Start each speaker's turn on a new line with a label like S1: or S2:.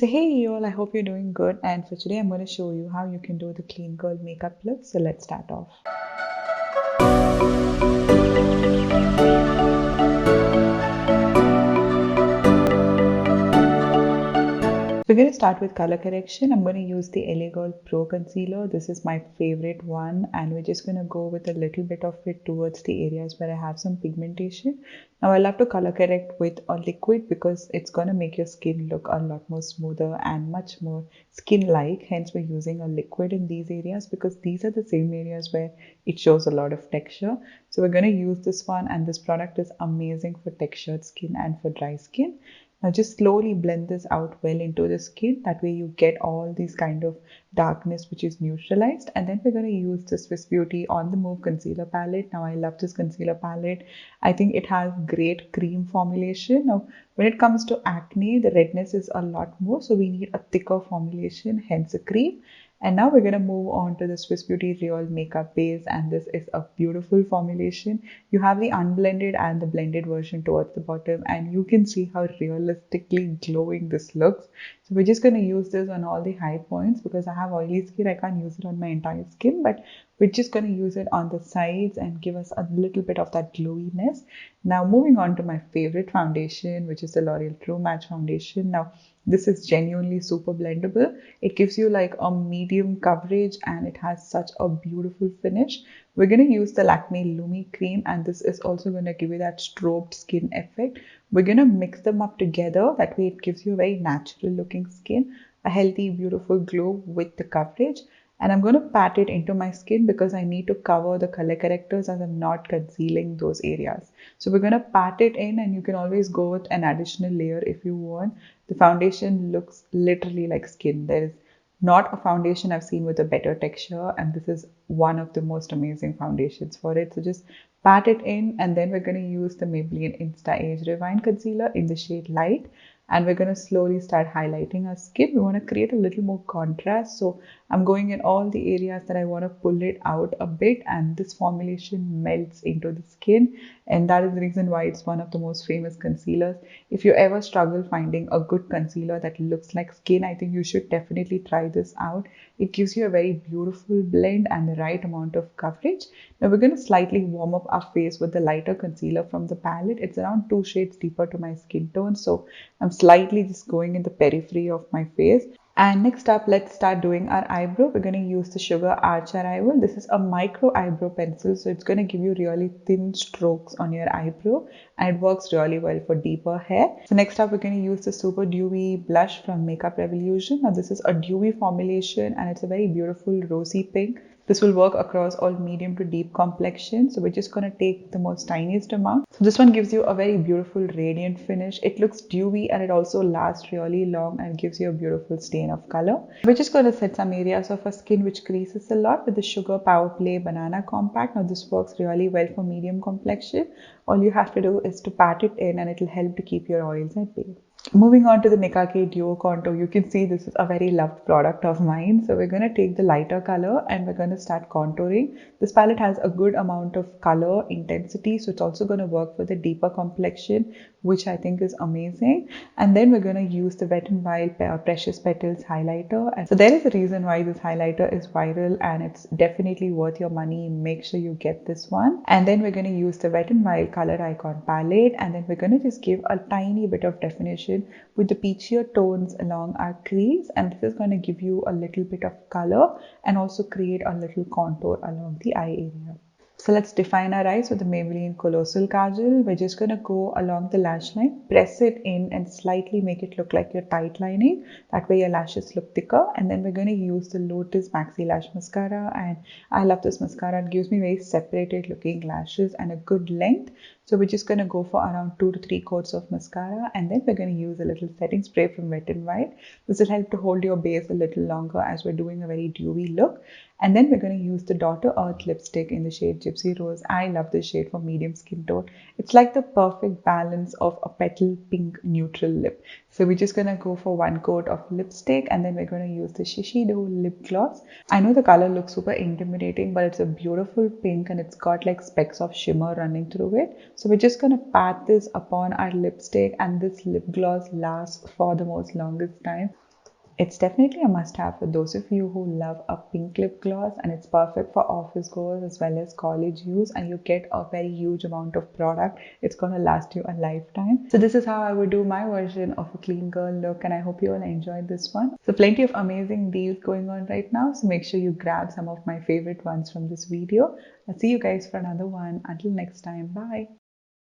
S1: So hey you all, I hope you're doing good, and for today I'm going to show you how you can do the clean girl makeup look. So let's start off. We're going to start with color correction. I'm going to use the LA Girl Pro Concealer. This is my favorite one, and we're just going to go with a little bit of it towards the areas where I have some pigmentation. Now I love to color correct with a liquid because it's going to make your skin look a lot more smoother and much more skin-like. Hence we're using a liquid in these areas because these are the same areas where it shows a lot of texture. So we're going to use this one, and this product is amazing for textured skin and for dry skin. Now just slowly blend this out well into the skin. That way you get all these kind of darkness which is neutralized. And then we're going to use the Swiss Beauty On The Move concealer palette. Now I love this concealer palette. I think it has great cream formulation. Now when it comes to acne, the redness is a lot more. So we need a thicker formulation, hence a cream. And now we're going to move on to the Swiss Beauty Real Makeup Base, and this is a beautiful formulation. You have the unblended and the blended version towards the bottom, and you can see how realistically glowing this looks. So we're just going to use this on all the high points because I have oily skin. I can't use it on my entire skin, but we're just going to use it on the sides and give us a little bit of that glowiness. Now moving on to my favorite foundation, which is the L'Oreal True Match Foundation. Now this is genuinely super blendable. It gives you like a medium coverage and it has such a beautiful finish. We're going to use the Lakme Lumi Cream, and this is also going to give you that strobed skin effect. We're going to mix them up together. That way it gives you a very natural looking skin, a healthy, beautiful glow with the coverage. And I'm going to pat it into my skin because I need to cover the color correctors as I'm not concealing those areas. So we're going to pat it in, and you can always go with an additional layer if you want. The foundation looks literally like skin. There is not a foundation I've seen with a better texture, and this is one of the most amazing foundations for it. So just pat it in, and then we're going to use the Maybelline Insta Age Rewind Concealer in the shade Light. And we're going to slowly start highlighting our skin. We want to create a little more contrast. So I'm going in all the areas that I want to pull it out a bit, and this formulation melts into the skin. And that is the reason why it's one of the most famous concealers. If you ever struggle finding a good concealer that looks like skin, I think you should definitely try this out. It gives you a very beautiful blend and the right amount of coverage. Now we're going to slightly warm up our face with the lighter concealer from the palette. It's around 2 shades deeper to my skin tone. So I'm slightly just going in the periphery of my face. And next up, let's start doing our eyebrow. We're going to use the Sugar Arch Arrival. This is a micro eyebrow pencil, so it's going to give you really thin strokes on your eyebrow, and it works really well for deeper hair. So next up, we're going to use the Super Dewy Blush from Makeup Revolution. Now this is a dewy formulation, and it's a very beautiful rosy pink. This will work across all medium to deep complexion. So we're just going to take the most tiniest amount. So this one gives you a very beautiful radiant finish. It looks dewy and it also lasts really long and gives you a beautiful stain of color. We're just going to set some areas of our skin which creases a lot with the Sugar Power Play Banana Compact. Now this works really well for medium complexion. All you have to do is to pat it in, and it will help to keep your oils at bay. Moving on to the Nikake Duo Contour, you can see this is a very loved product of mine. So we're going to take the lighter color and we're going to start contouring. This palette has a good amount of color intensity, so it's also going to work for the deeper complexion, which I think is amazing. And then we're going to use the Wet n Wild Precious Petals highlighter. And so there is a reason why this highlighter is viral, and it's definitely worth your money. Make sure you get this one. And then we're going to use the Wet n Wild Color Icon palette, and then we're going to just give a tiny bit of definition with the peachier tones along our crease, and this is going to give you a little bit of color and also create a little contour along the eye area. So let's define our eyes with the Maybelline Colossal Kajal. We're just going to go along the lash line, press it in and slightly make it look like you're tight lining. That way your lashes look thicker. And then we're going to use the Lotus Maxi Lash Mascara. And I love this mascara. It gives me very separated looking lashes and a good length. So we're just going to go for around 2 to 3 coats of mascara. And then we're going to use a little setting spray from Wet n Wild. This will help to hold your base a little longer as we're doing a very dewy look. And then we're going to use the Daughter Earth lipstick in the shade Gypsy Rose. I love this shade for medium skin tone. It's like the perfect balance of a petal pink neutral lip. So we're just going to go for 1 coat of lipstick, and then we're going to use the Shiseido lip gloss. I know the color looks super intimidating, but it's a beautiful pink and it's got like specks of shimmer running through it. So we're just going to pat this upon our lipstick, and this lip gloss lasts for the most longest time. It's definitely a must-have for those of you who love a pink lip gloss, and it's perfect for office goers as well as college use, and you get a very huge amount of product. It's gonna last you a lifetime. So this is how I would do my version of a clean girl look, and I hope you all enjoyed this one. So plenty of amazing deals going on right now, so make sure you grab some of my favorite ones from this video. I'll see you guys for another one. Until next time, bye.